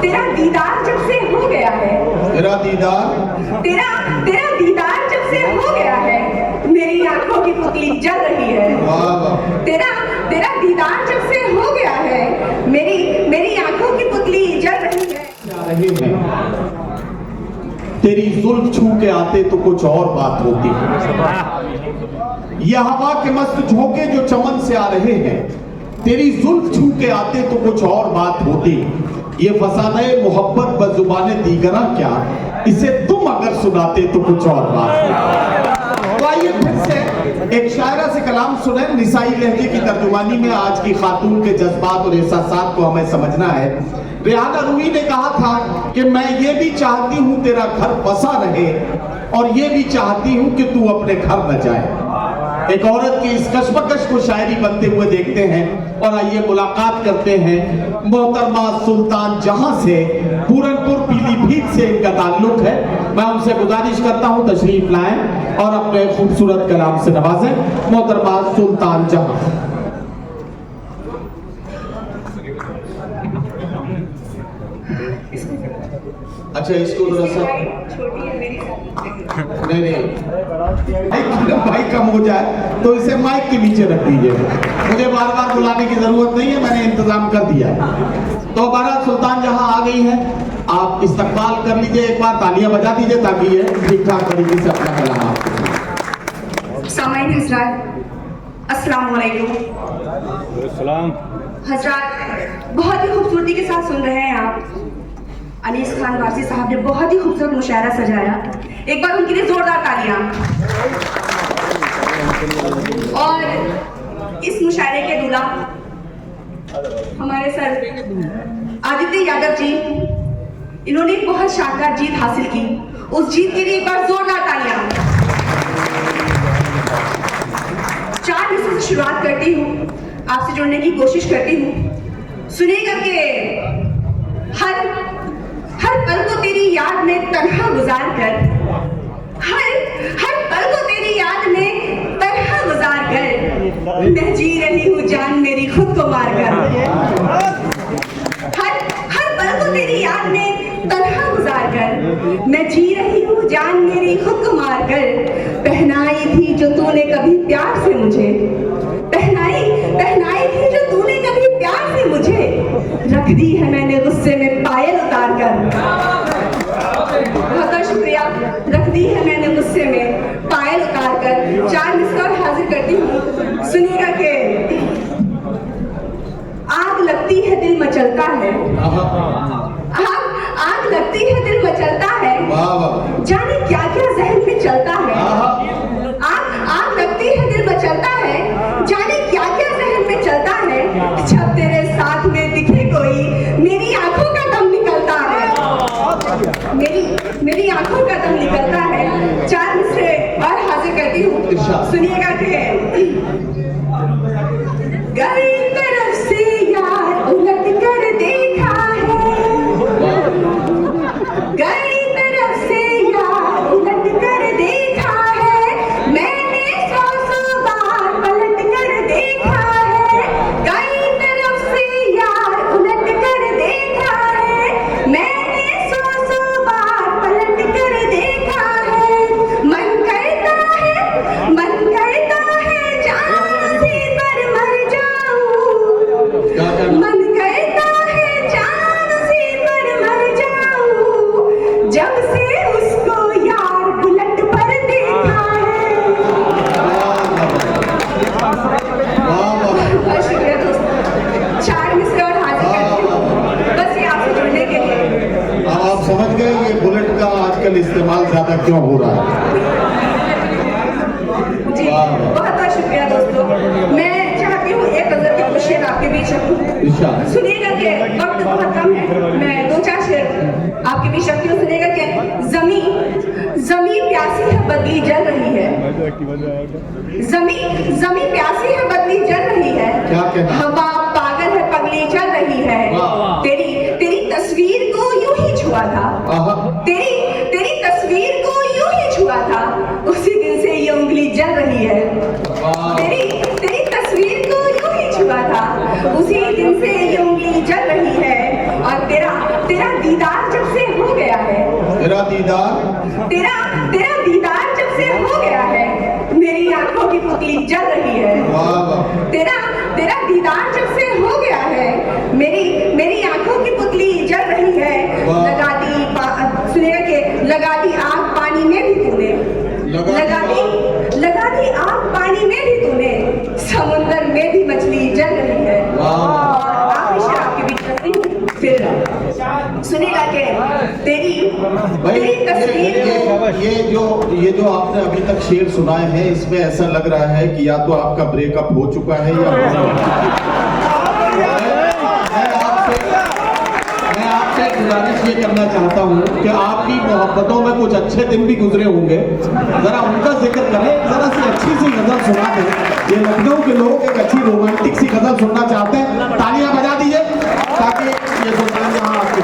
तेरा दीदार जब से हो गया है, तेरा दीदार तेरा दीदार जब से हो गया है, मेरी आंखों की पुतली जल रही है। वाह वाह। तेरा दीदार जब से हो गया है, मेरी आंखों की पुतली जल रही है। तेरी जुल्फ छू के आते तो कुछ और बात होती है। ये हवा के मस्त झोंके जो चमन से आ रहे हैं, तेरी जुल्फ छू के आते तो कुछ और बात होती। ये फसाने मोहब्बत बजुबाने दीगरा क्या, इसे तुम अगर सुनाते तो कुछ और बात। तो आइए फिर से एक शायरा से कलाम सुने निसाई लहजे की तर्जुमानी में। आज की खातून के जज्बात और एहसासात को हमें समझना है। रेहाना रूही ने कहा था कि मैं ये भी चाहती हूँ तेरा घर बसा रहे, और ये भी चाहती हूँ कि तू अपने घर न जाए। एक औरत की इस कशमकश को शायरी बनते हुए देखते हैं, और आइए मुलाकात करते हैं मोहतरमा सुल्तान जहां से। पूरनपुर पीलीभीत से इनका ताल्लुक है। मैं उनसे गुजारिश करता हूं तशरीफ लाएं और अपने खूबसूरत कलाम से नवाजें। मोहतरमा सुल्तान जहां। अच्छा, इसको थोड़ा सा नहीं माइक कम हो जाए तो इसे माइक के नीचे रख दीजिए। मुझे बार बार बुलाने की जरूरत नहीं है, मैंने इंतजाम कर दिया है। तो हमारा सुल्तान जहां आ गई है, आप इस्तकबाल कर लीजिए, एक बार तालियां बजा दीजिए ताकि ये ठीक ठाक तरीके से अपना कलाम आप। सामाईन हज़रात, अस्सलाम वालेकुम। हज़रात, बहुत ही खूबसूरती के साथ सुन रहे हैं आप। अनीस खान वारसी साहब ने बहुत ही खूबसूरत मुशायरा सजाया। एक बार उनके लिए जोरदार तालियां। और इस मुशायरे के दूल्हा हमारे सर आदित्य यादव जी, इन्होंने एक बहुत शानदार जीत हासिल की। उस जीत के लिए एक बार जोरदार तालियां। 4 मिनट से शुरुआत करती हूँ, आपसे जुड़ने की कोशिश करती हूँ। सुनिएगा कि हर पल को तेरी याद में तन्हा गुजार कर, हर पल को तेरी याद में तन्हा गुजार कर, मैं जी रही हूँ जान मेरी खुद को मार कर। हर पल को तेरी याद में तन्हा गुजार कर, मैं जी रही हूँ जान मेरी खुद को मार कर। पहनाई थी जो तूने कभी प्यार से मुझे, पहनाई थी जो तूने कभी प्यार से मुझे, रख दी है मैंने गुस्से में पायल उतार कर। बहुत शुक्रिया। रख दी है मैंने गुस्से में पायल उतार कर। 4 मिसरा हाजिर करती हूँ, सुनिएगा कि आग लगती है दिल मचलता है, आग लगती है दिल मचलता है, जाने क्या क्या जहन में चलता है। आग लगती है दिल मचलता है, जाने क्या क्या जहन में चलता है। जब तेरे साथ में दिखे कोई मेरी आंखों का दम निकलता है, मेरी आंखों का दम निकलता है। 4 मिसरे और हाजिर करती हूँ, सुनिएगा कि गई तरफ से यार उलट कर देखा है, गई तरफ से यार उलट कर देखा है, मैंने 100 बार पलट कर देखा है। गई तरफ से यार उलट कर देखा है, मैंने 100 बार पलट कर देखा है। मन करता है जान से पर मर जाऊं, मन करता है जान से पर मर जाऊं, जब से उसको यार बुलेट पर देखा है। बहुत शुक्रिया दोस्तों। 4 मिसरे और हाजिर करती हूँ, बस ये आपसे जुड़ने के लिए। अब आप समझ गए ये बुलेट का आजकल इस्तेमाल ज्यादा क्यों हो रहा है। जी बहुत शुक्रिया दोस्तों। मैं चाहती हूँ एक गजल की कुछ शेर आपके बीच रखूं। सुनिएगा कि वक्त बहुत कम है, मैं 2-4 शेर आपके बीच रखती हूँ। सुनिएगा कि जमी प्यासी है बदली जल रही है, जमी प्यासी है बदली जल रही है, हवा पागल है पगली चल रही है। तेरी तस्वीर को यूं ही छुआ था, तेरी तस्वीर को यूं ही छुआ था, उसी दिन से ये उंगली जल रही है। तेरी तस्वीर को यूं ही छुआ था, उसी दिन से ये उंगली जल रही है। और तेरा तेरा दीदार तेरा तेरा दीदार जब से हो गया है मेरी आंखों की पुतली जल रही है। वाह वाह तेरा तेरा दीदार जब से हो गया है मेरी मेरी आंखों की पुतली जल रही है। वाह। सुनेगा कि लगा दी आग पानी में भी तूने, लगा दी आग पानी में भी तूने, समुंदर में भी मछली जल रही है। वाह। और आखिरी शेर आपके बीच में फिर सुनेगा कि तेरी भाई तेरी तस्वीर ये जो आपने अभी तक शेर सुनाए हैं इसमें ऐसा लग रहा है कि या तो आपका ब्रेकअप हो चुका है या मैं आपसे गुजारिश ये करना चाहता हूँ कि आपकी मोहब्बतों में कुछ अच्छे दिन भी गुजरे होंगे, जरा उनका जिक्र करें, जरा सी अच्छी सी गजल सुना दें। ये लखनऊ के लोग एक अच्छी रोमांटिक सी गजल सुनना चाहते हैं, तालियां बजा दीजिए ताकि ये सुल्तान यहाँ आपके